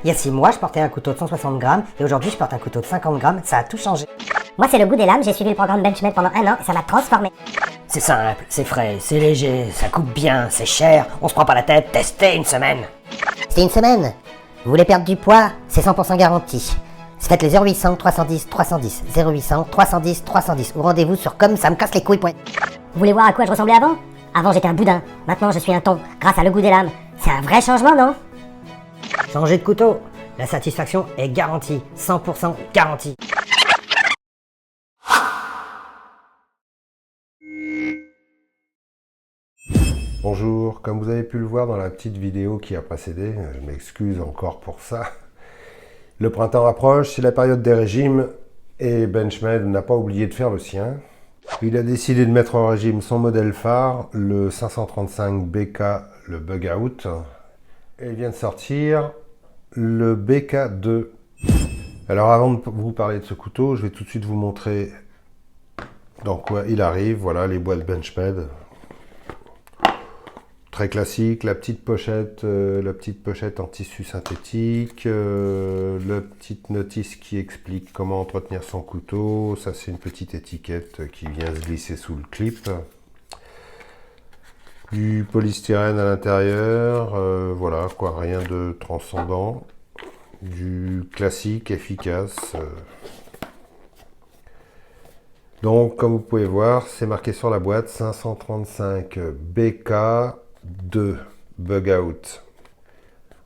Il y a 6 mois, je portais un couteau de 160 grammes et aujourd'hui, je porte un couteau de 50 grammes. Ça a tout changé. Moi, c'est le goût des lames. J'ai suivi le programme Benchmade pendant 1 an et ça m'a transformé. C'est simple, c'est frais, c'est léger, ça coupe bien, c'est cher, on se prend pas la tête, testez une semaine. C'était une semaine. Vous voulez perdre du poids? C'est 100% garanti. Faites les 0800 310 310, 0800 310 310 ou rendez-vous sur comme ça me casse les couilles. Vous voulez voir à quoi je ressemblais avant? Avant j'étais un boudin, maintenant je suis un thon, grâce à le goût des lames. C'est un vrai changement, non? Changer de couteau, la satisfaction est garantie, 100% garantie. Bonjour, comme vous avez pu le voir dans la petite vidéo qui a précédé, je m'excuse encore pour ça. Le printemps approche, c'est la période des régimes et Benchmade n'a pas oublié de faire le sien. Il a décidé de mettre en régime son modèle phare, le 535 BK, le Bug Out. Et il vient de sortir le BK2. Alors avant de vous parler de ce couteau, je vais tout de suite vous montrer dans quoi il arrive. Voilà les boîtes Benchmade. Très classique, la petite pochette en tissu synthétique, la petite notice qui explique comment entretenir son couteau. Ça, c'est une petite étiquette qui vient se glisser sous le clip. Du polystyrène à l'intérieur, voilà quoi, rien de transcendant. Du classique, efficace. Donc, comme vous pouvez voir, c'est marqué sur la boîte 535 BK2 Bug Out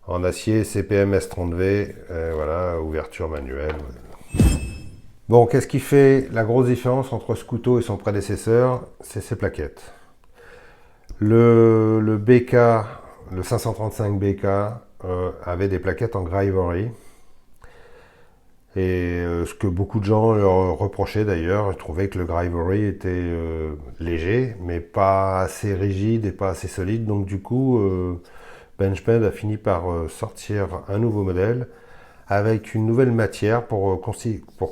en acier CPM S30V, voilà, ouverture manuelle. Bon, qu'est-ce qui fait la grosse différence entre ce couteau et son prédécesseur? C'est ses plaquettes. Le BK, le 535 BK, avait des plaquettes en Gry-Vory. Et ce que beaucoup de gens leur reprochaient d'ailleurs, ils trouvaient que le Gry-Vory était léger, mais pas assez rigide et pas assez solide. Donc du coup, Benchmade a fini par sortir un nouveau modèle avec une nouvelle matière pour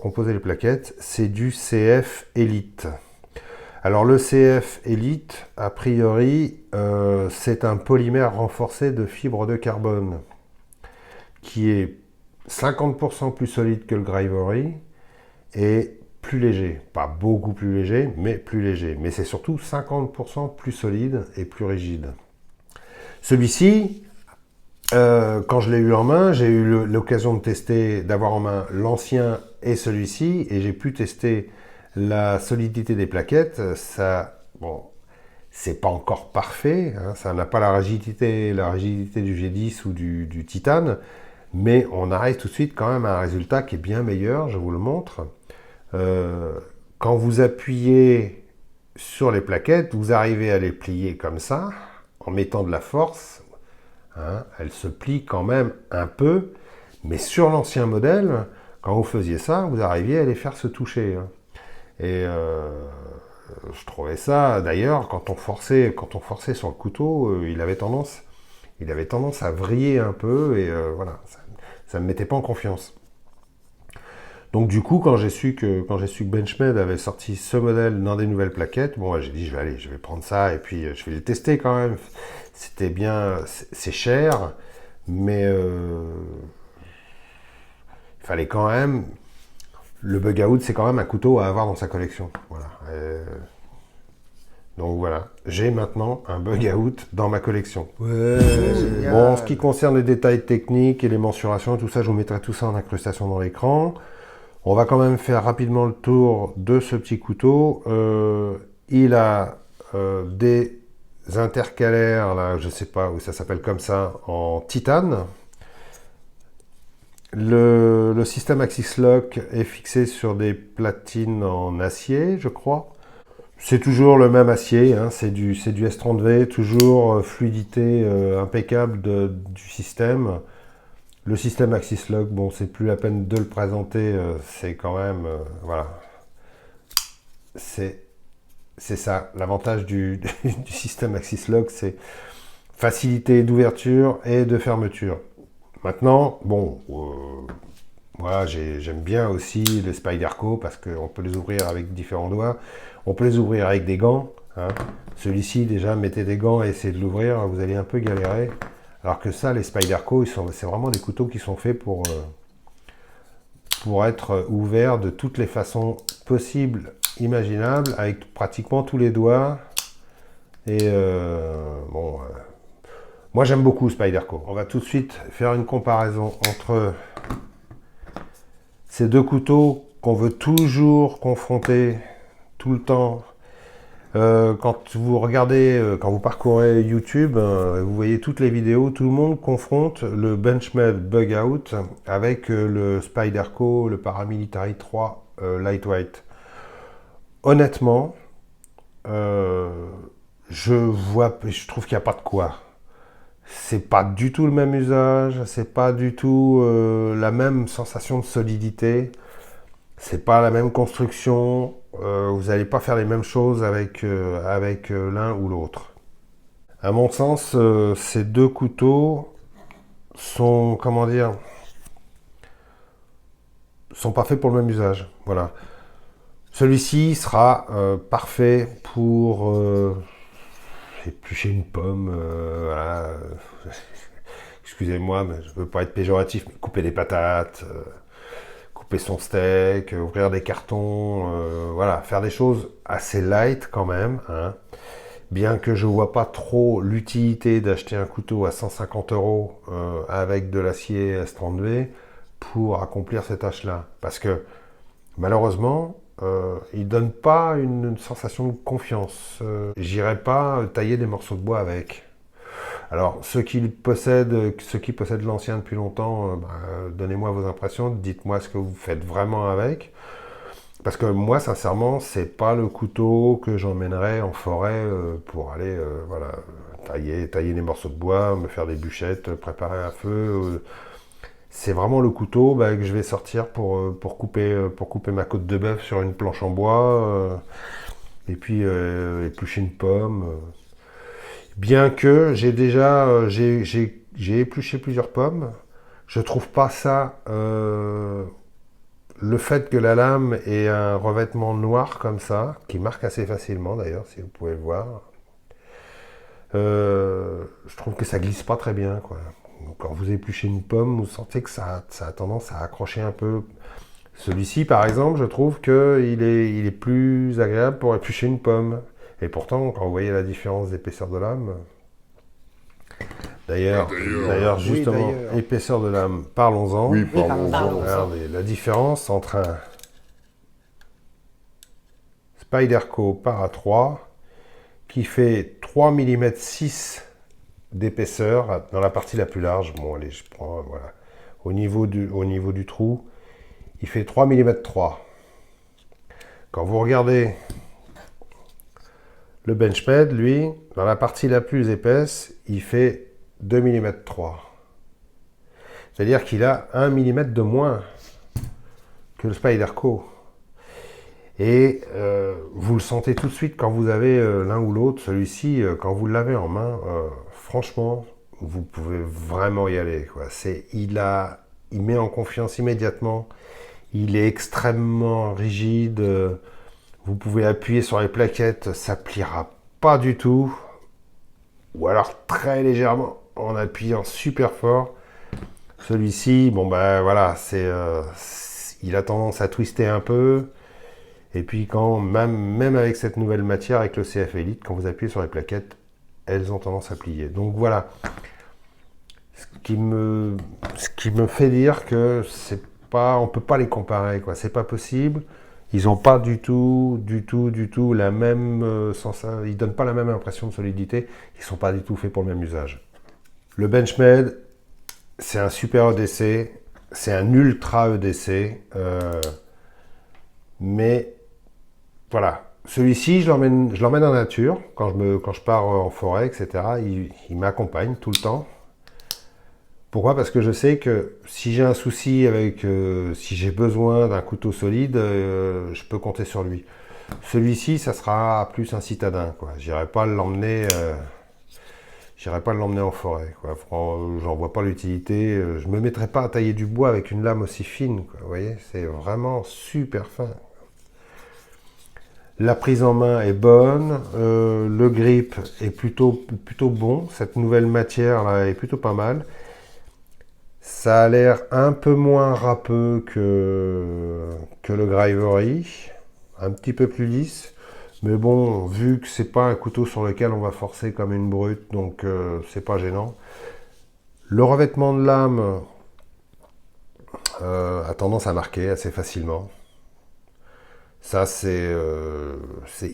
composer les plaquettes. C'est du CF Elite. Alors le CF Elite, a priori, c'est un polymère renforcé de fibre de carbone qui est 50% plus solide que le Gry-Vory et plus léger. Pas beaucoup plus léger, mais plus léger. Mais c'est surtout 50% plus solide et plus rigide. Celui-ci, quand je l'ai eu en main, j'ai eu l'occasion de tester, d'avoir en main l'ancien et celui-ci, et j'ai pu tester la solidité des plaquettes. Ça, bon, c'est pas encore parfait, hein, ça n'a pas la rigidité du G10 ou du titane, mais on arrive tout de suite quand même à un résultat qui est bien meilleur, je vous le montre. Quand vous appuyez sur les plaquettes, vous arrivez à les plier comme ça, en mettant de la force. Hein, elles se plient quand même un peu, mais sur l'ancien modèle, quand vous faisiez ça, vous arriviez à les faire se toucher. Hein. Et je trouvais ça, d'ailleurs, quand on forçait sur le couteau, il avait tendance à vriller un peu, et voilà, ça ne me mettait pas en confiance. Donc du coup, quand j'ai su que Benchmade avait sorti ce modèle dans des nouvelles plaquettes, bon, j'ai dit je vais prendre ça et puis je vais le tester quand même. C'était bien, c'est cher, mais il fallait quand même. Le Bug Out, c'est quand même un couteau à avoir dans sa collection. Voilà. Donc voilà, j'ai maintenant un Bug Out dans ma collection. Ouais, bon, en ce qui concerne les détails techniques et les mensurations et tout ça, je vous mettrai tout ça en incrustation dans l'écran. On va quand même faire rapidement le tour de ce petit couteau. Il a des intercalaires, là, je ne sais pas où ça s'appelle comme ça, en titane. Le système Axis Lock est fixé sur des platines en acier, je crois. C'est toujours le même acier, hein, c'est du S30V, toujours fluidité impeccable du système. Le système Axis Lock, bon, c'est plus la peine de le présenter, c'est quand même, voilà. C'est ça, l'avantage du système Axis Lock, c'est facilité d'ouverture et de fermeture. Maintenant, bon, voilà, j'aime bien aussi les Spyderco parce qu'on peut les ouvrir avec différents doigts. On peut les ouvrir avec des gants. Hein. Celui-ci, déjà, mettez des gants et essayez de l'ouvrir. Vous allez un peu galérer. Alors que ça, les Spyderco, c'est vraiment des couteaux qui sont faits pour être ouverts de toutes les façons possibles, imaginables, avec pratiquement tous les doigts. Et bon, moi j'aime beaucoup Spyderco. On va tout de suite faire une comparaison entre ces deux couteaux qu'on veut toujours confronter tout le temps. Quand vous regardez, quand vous parcourez YouTube, vous voyez toutes les vidéos, tout le monde confronte le Benchmade Bug Out avec le Spyderco, le Paramilitary 3 Lightweight. Honnêtement, je trouve qu'il n'y a pas de quoi. C'est pas du tout le même usage, c'est pas du tout la même sensation de solidité, c'est pas la même construction. Vous n'allez pas faire les mêmes choses avec l'un ou l'autre. À mon sens, ces deux couteaux sont, comment dire, sont pas faits pour le même usage. Voilà. Celui-ci sera parfait pour éplucher une pomme. Voilà. Excusez-moi, mais je veux pas être péjoratif, mais couper des patates. Couper son steak, ouvrir des cartons, voilà, faire des choses assez light quand même, hein. Bien que je vois pas trop l'utilité d'acheter un couteau à 150 € avec de l'acier S30V pour accomplir ces tâches-là. Parce que malheureusement, il donne pas une sensation de confiance. J'irai pas tailler des morceaux de bois avec. Alors, ceux qui possèdent l'ancien depuis longtemps, donnez-moi vos impressions, dites-moi ce que vous faites vraiment avec. Parce que moi, sincèrement, c'est pas le couteau que j'emmènerais en forêt pour aller voilà, tailler des morceaux de bois, me faire des bûchettes, préparer un feu. C'est vraiment le couteau que je vais sortir pour couper ma côte de bœuf sur une planche en bois, et puis éplucher une pomme. Bien que j'ai déjà j'ai épluché plusieurs pommes, je trouve pas ça. Le fait que la lame ait un revêtement noir comme ça, qui marque assez facilement d'ailleurs, si vous pouvez le voir, je trouve que ça glisse pas très bien, quoi. Quand vous épluchez une pomme, vous sentez que ça a tendance à accrocher un peu. Celui-ci, par exemple, je trouve qu'il est plus agréable pour éplucher une pomme. Et pourtant, quand vous voyez la différence d'épaisseur de lame, d'ailleurs, justement, épaisseur de lame, parlons-en. Oui, parlons-en. Regardez, la différence entre un Spyderco Para 3 qui fait 3 mm 6 d'épaisseur dans la partie la plus large. Bon, allez, je prends, voilà. Au niveau du trou, il fait 3 mm 3. Quand vous regardez le Benchmade, lui, dans la partie la plus épaisse, il fait 2 mm 3. C'est-à-dire qu'il a 1 mm de moins que le Spyderco. Et vous le sentez tout de suite quand vous avez l'un ou l'autre. Celui-ci, quand vous l'avez en main, franchement, vous pouvez vraiment y aller, quoi. Il met en confiance immédiatement. Il est extrêmement rigide. Vous pouvez appuyer sur les plaquettes, ça pliera pas du tout. Ou alors très légèrement en appuyant super fort. Celui-ci, bon voilà, il a tendance à twister un peu. Et puis même avec cette nouvelle matière, avec le CF Elite, quand vous appuyez sur les plaquettes, elles ont tendance à plier. Donc voilà, ce qui me fait dire que on peut pas les comparer, quoi. C'est pas possible. Ils n'ont pas du tout la même sensation. Ils donnent pas la même impression de solidité. Ils sont pas du tout faits pour le même usage. Le Benchmade, c'est un super EDC, c'est un ultra EDC, mais voilà. Celui-ci, je l'emmène en nature quand je pars en forêt, etc. Il m'accompagne tout le temps. Pourquoi? Parce que je sais que si j'ai un souci si j'ai besoin d'un couteau solide, je peux compter sur lui. Celui-ci, ça sera plus un citadin, quoi. J'irai pas l'emmener en forêt, quoi. J'en vois pas l'utilité. Je me mettrai pas à tailler du bois avec une lame aussi fine, quoi. Vous voyez, c'est vraiment super fin. La prise en main est bonne, le grip est plutôt bon, cette nouvelle matière là est plutôt pas mal. Ça a l'air un peu moins râpeux que le Gryvery, un petit peu plus lisse. Mais bon, vu que c'est pas un couteau sur lequel on va forcer comme une brute, donc c'est pas gênant. Le revêtement de lame a tendance à marquer assez facilement. Ça, c'est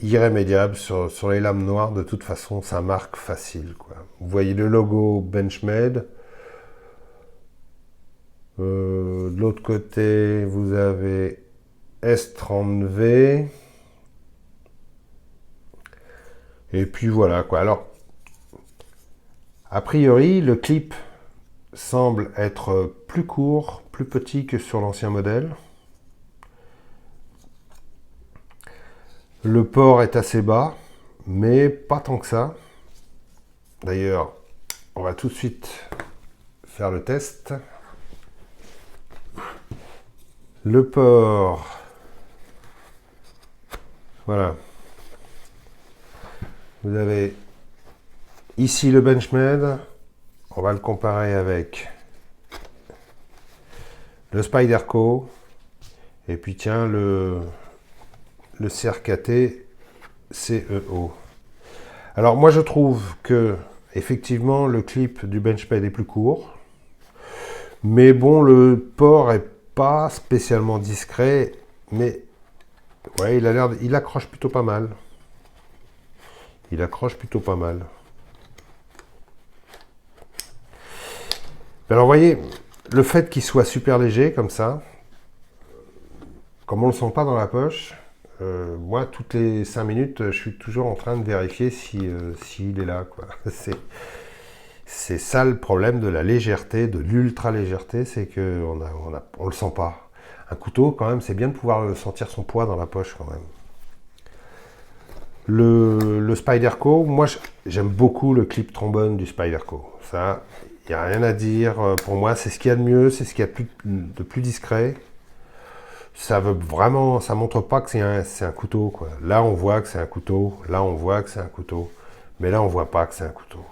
irrémédiable. Sur les lames noires, de toute façon, ça marque facile, quoi. Vous voyez le logo Benchmade. De l'autre côté, vous avez S30V. Et puis voilà, quoi. Alors, a priori, le clip semble être plus court, plus petit que sur l'ancien modèle. Le port est assez bas, mais pas tant que ça. D'ailleurs, on va tout de suite faire le test. Le port, voilà. Vous avez ici le Benchmade. On va le comparer avec le Spyderco. Et puis tiens, le CRKT CEO. Alors moi je trouve que effectivement le clip du Benchmade est plus court. Mais bon, le port est pas spécialement discret. Mais ouais, il accroche plutôt pas mal. Il accroche plutôt pas mal. Alors, vous voyez, le fait qu'il soit super léger, comme ça, comme on ne le sent pas dans la poche, moi, toutes les 5 minutes, je suis toujours en train de vérifier s'il est là, quoi. C'est ça le problème de la légèreté, de l'ultra-légèreté, c'est qu'on le sent pas. Un couteau, quand même, c'est bien de pouvoir sentir son poids dans la poche, quand même. Le Spyderco, moi j'aime beaucoup le clip trombone du Spyderco. Ça, il n'y a rien à dire. Pour moi, c'est ce qu'il y a de mieux, c'est ce qu'il y a de plus discret. Ça montre pas que c'est un couteau, quoi. Là, on voit que c'est un couteau. Là, on voit que c'est un couteau. Mais là, on voit pas que c'est un couteau.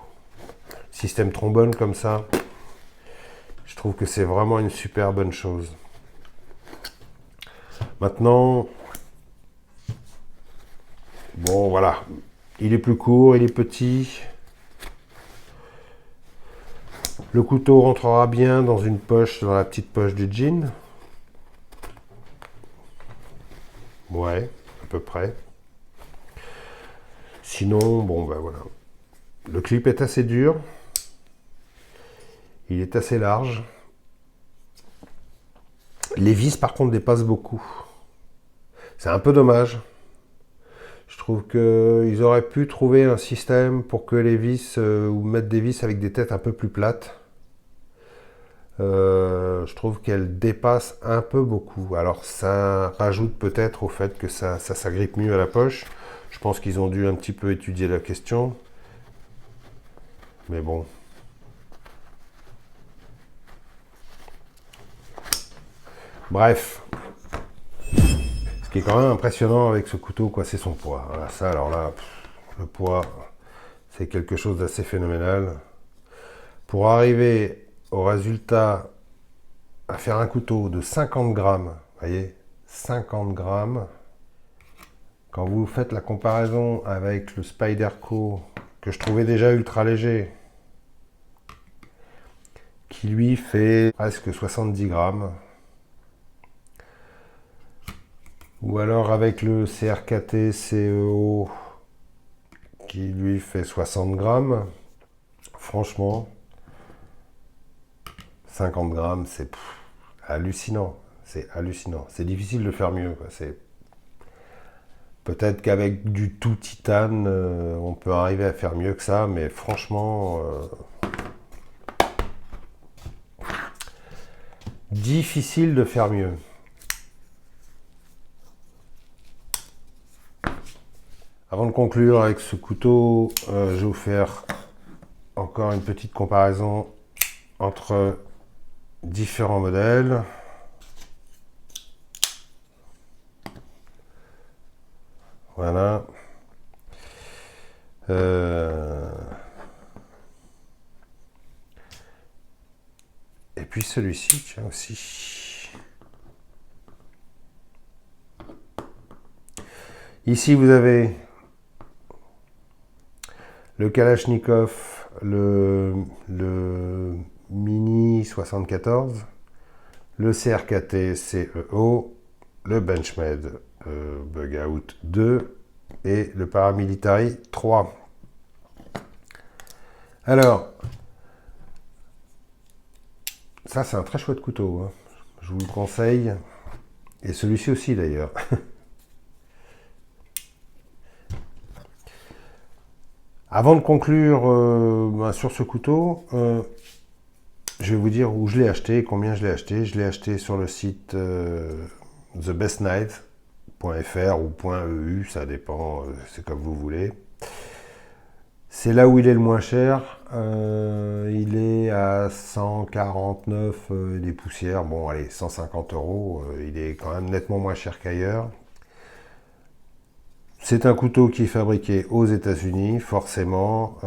Système trombone comme ça, je trouve que c'est vraiment une super bonne chose. Maintenant, bon, voilà. Il est plus court, il est petit. Le couteau rentrera bien dans une poche, dans la petite poche du jean. Ouais, à peu près. Sinon, bon, ben voilà. Le clip est assez dur. Il est assez large. Les vis, par contre, dépassent beaucoup. C'est un peu dommage. Je trouve qu'ils auraient pu trouver un système pour que les vis, ou mettre des vis avec des têtes un peu plus plates. Je trouve qu'elles dépassent un peu beaucoup. Alors ça rajoute peut-être au fait que ça s'agrippe mieux à la poche. Je pense qu'ils ont dû un petit peu étudier la question. Mais bon. Bref. Ce qui est quand même impressionnant avec ce couteau, quoi, c'est son poids. Voilà, ça, alors là, le poids, c'est quelque chose d'assez phénoménal. Pour arriver au résultat à faire un couteau de 50 grammes, vous voyez, 50 grammes, quand vous faites la comparaison avec le Spyderco, que je trouvais déjà ultra léger, qui lui fait presque 70 grammes, ou alors avec le CRKT CEO, qui lui fait 60 grammes, franchement, 50 grammes, c'est hallucinant. C'est hallucinant. C'est difficile de faire mieux, quoi. Peut-être qu'avec du tout titane, on peut arriver à faire mieux que ça, mais franchement, difficile de faire mieux. Avant de conclure avec ce couteau, je vais vous faire encore une petite comparaison entre différents modèles. Voilà. Et puis celui-ci, tiens aussi. Ici, vous avez le Kalachnikov, le Mini 74, le CRKT CEO, le Benchmade Bugout 2 et le Paramilitary 3. Alors, ça c'est un très chouette couteau, hein. Je vous le conseille, et celui-ci aussi d'ailleurs. Avant de conclure sur ce couteau, je vais vous dire où je l'ai acheté et combien je l'ai acheté. Je l'ai acheté sur le site thebestknife.fr ou .eu, ça dépend, c'est comme vous voulez. C'est là où il est le moins cher. Il est à 149 des poussières. Bon, allez, 150 €. Il est quand même nettement moins cher qu'ailleurs. C'est un couteau qui est fabriqué aux États-Unis, forcément.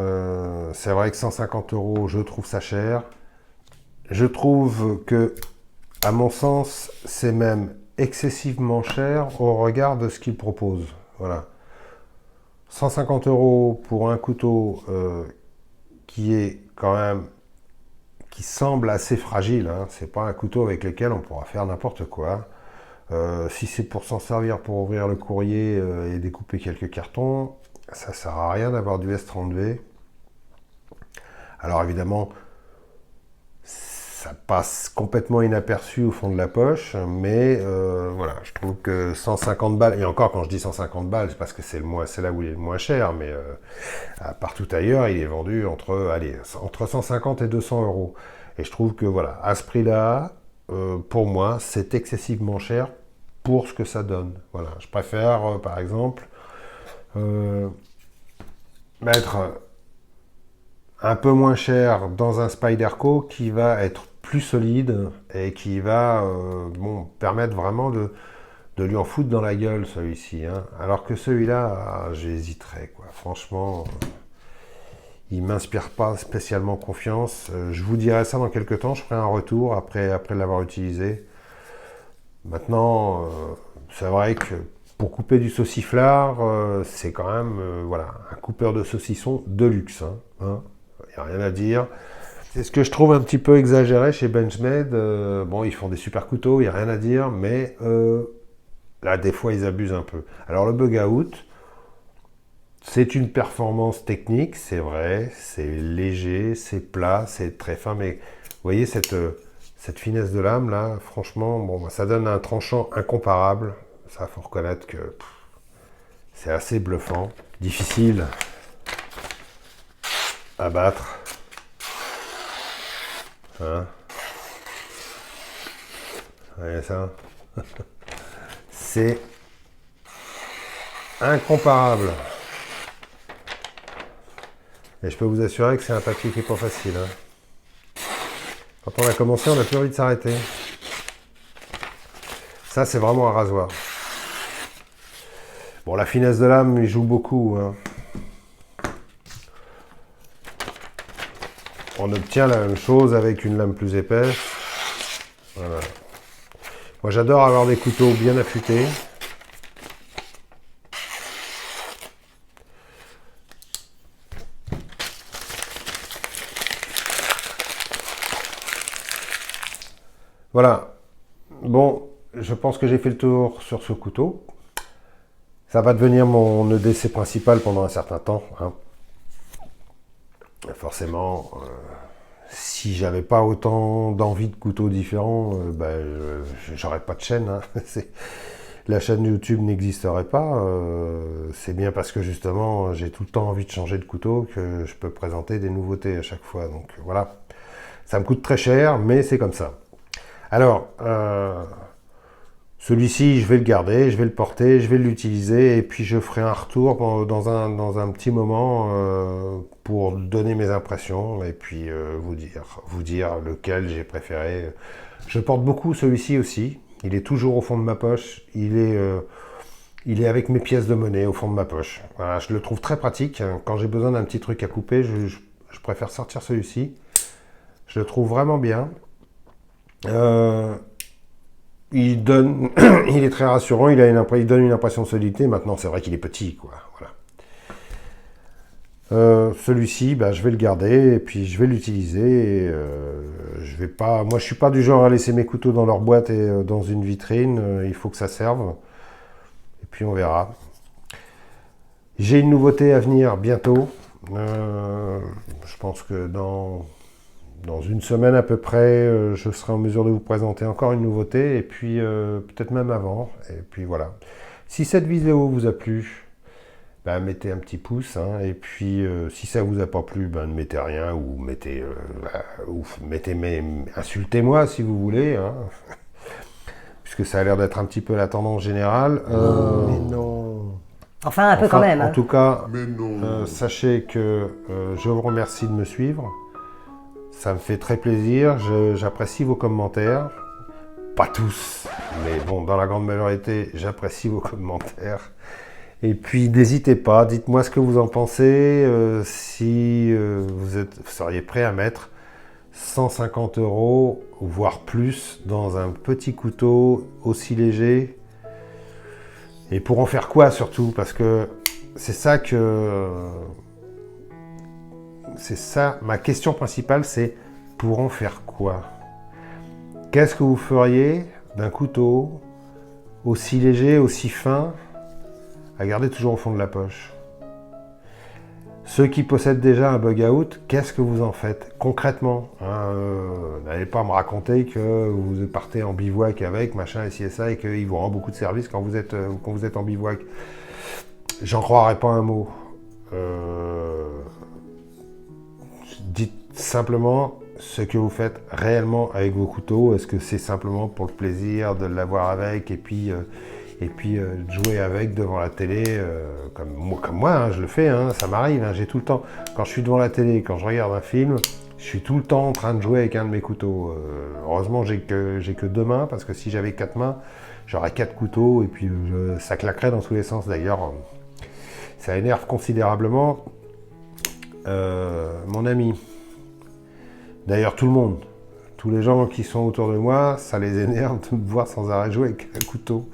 C'est vrai que 150 €, je trouve ça cher. Je trouve que, à mon sens, c'est même excessivement cher au regard de ce qu'il propose. Voilà. 150 € pour un couteau qui est quand même, qui semble assez fragile, hein. C'est pas un couteau avec lequel on pourra faire n'importe quoi. Si c'est pour s'en servir pour ouvrir le courrier et découper quelques cartons, ça sert à rien d'avoir du S30V. Alors évidemment, ça passe complètement inaperçu au fond de la poche, mais voilà, je trouve que 150 balles, et encore quand je dis 150 balles, c'est parce que c'est là où il est le moins cher, mais partout ailleurs, il est vendu entre 150 et 200 €. Et je trouve que voilà, à ce prix-là, pour moi, c'est excessivement cher pour ce que ça donne. Voilà, je préfère, par exemple, mettre un peu moins cher dans un Spyderco qui va être plus solide et qui va permettre vraiment de lui en foutre dans la gueule, celui-ci, hein. Alors que celui-là, j'hésiterais, quoi. Franchement, il m'inspire pas spécialement confiance. Je vous dirai ça dans quelques temps, je ferai un retour après l'avoir utilisé. Maintenant, c'est vrai que pour couper du sauciflard, c'est quand même voilà, un coupeur de saucisson de luxe, hein. Il n'y a rien à dire. C'est ce que je trouve un petit peu exagéré chez Benchmade. Bon, ils font des super couteaux, il n'y a rien à dire, mais là, des fois, ils abusent un peu. Alors, le Bugout, c'est une performance technique, c'est vrai, c'est léger, c'est plat, c'est très fin, mais vous voyez cette finesse de lame, là, franchement, bon, ça donne un tranchant incomparable. Ça, faut reconnaître que c'est assez bluffant. Difficile à battre. Hein? Vous voyez ça? C'est incomparable. Et je peux vous assurer que c'est un papier qui n'est pas facile, hein. Quand on a commencé, on n'a plus envie de s'arrêter. Ça, c'est vraiment un rasoir. Bon, la finesse de lame, il joue beaucoup, hein. On obtient la même chose avec une lame plus épaisse. Voilà. Moi, j'adore avoir des couteaux bien affûtés. Voilà. Bon, je pense que j'ai fait le tour sur ce couteau. Ça va devenir mon EDC principal pendant un certain temps, hein. Forcément, si j'avais pas autant d'envie de couteaux différents, j'aurais pas de chaîne, hein. La chaîne YouTube n'existerait pas. C'est bien parce que justement, j'ai tout le temps envie de changer de couteau que je peux présenter des nouveautés à chaque fois. Donc voilà, ça me coûte très cher, mais c'est comme ça. Alors, celui-ci, je vais le garder, je vais le porter, je vais l'utiliser et puis je ferai un retour dans un petit moment pour donner mes impressions et puis vous dire lequel j'ai préféré. Je porte beaucoup celui-ci aussi. Il est toujours au fond de ma poche. Il est Il est avec mes pièces de monnaie au fond de ma poche. Voilà, je le trouve très pratique. Quand j'ai besoin d'un petit truc à couper, je préfère sortir celui-ci. Je le trouve vraiment bien. Il donne, il est très rassurant, il donne une impression de solidité. Maintenant, c'est vrai qu'il est petit, quoi. Voilà. Celui-ci, bah, je vais le garder et puis je vais l'utiliser. Je vais pas, moi, je suis pas du genre à laisser mes couteaux dans leur boîte et dans une vitrine. Il faut que ça serve. Et puis on verra. J'ai une nouveauté à venir bientôt. Je pense que dans une semaine à peu près, je serai en mesure de vous présenter encore une nouveauté, et puis peut-être même avant. Et puis voilà. Si cette vidéo vous a plu, ben, mettez un petit pouce, hein, et puis si ça vous a pas plu, ben, ne mettez rien, ou insultez-moi si vous voulez, hein, puisque ça a l'air d'être un petit peu la tendance générale. Mais non. Enfin, un peu quand même. En Hein. tout cas, sachez que je vous remercie de me suivre. Ça me fait très plaisir. J'apprécie vos commentaires. Pas tous, mais bon, dans la grande majorité, j'apprécie vos commentaires. Et puis, n'hésitez pas, dites-moi ce que vous en pensez. Si vous seriez prêt à mettre 150 €, voire plus, dans un petit couteau aussi léger. Et pour en faire quoi surtout? Parce que c'est ça, ma question principale, c'est pour en faire quoi? Qu'est-ce que vous feriez d'un couteau aussi léger, aussi fin, à garder toujours au fond de la poche? Ceux qui possèdent déjà un bug out, qu'est-ce que vous en faites concrètement, hein? N'allez pas me raconter que vous partez en bivouac avec, machin, et ci et ça, et qu'il vous rend beaucoup de services quand vous êtes en bivouac. J'en croirais pas un mot. Dites simplement ce que vous faites réellement avec vos couteaux. Est-ce que c'est simplement pour le plaisir de l'avoir avec, et puis jouer avec devant la télé, comme moi, hein, je le fais, hein, ça m'arrive, hein, j'ai tout le temps, quand je suis devant la télé, quand je regarde un film, je suis tout le temps en train de jouer avec un de mes couteaux. Heureusement, j'ai que 2 mains, parce que si j'avais 4 mains, j'aurais 4 couteaux, et puis ça claquerait dans tous les sens. D'ailleurs, ça énerve considérablement mon ami. D'ailleurs, tout le monde. Tous les gens qui sont autour de moi, ça les énerve de me voir sans arrêt jouer avec un couteau.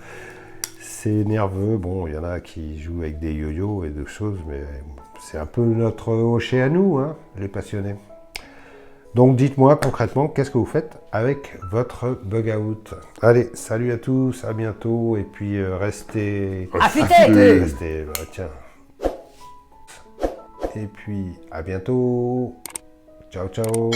C'est nerveux. Bon, il y en a qui jouent avec des yo-yo et d'autres choses, mais c'est un peu notre hocher à nous, hein, les passionnés. Donc dites-moi concrètement, qu'est-ce que vous faites avec votre bug out? Allez, salut à tous, à bientôt, et puis restez... Restez, tiens. Et puis, à bientôt. Ciao, ciao.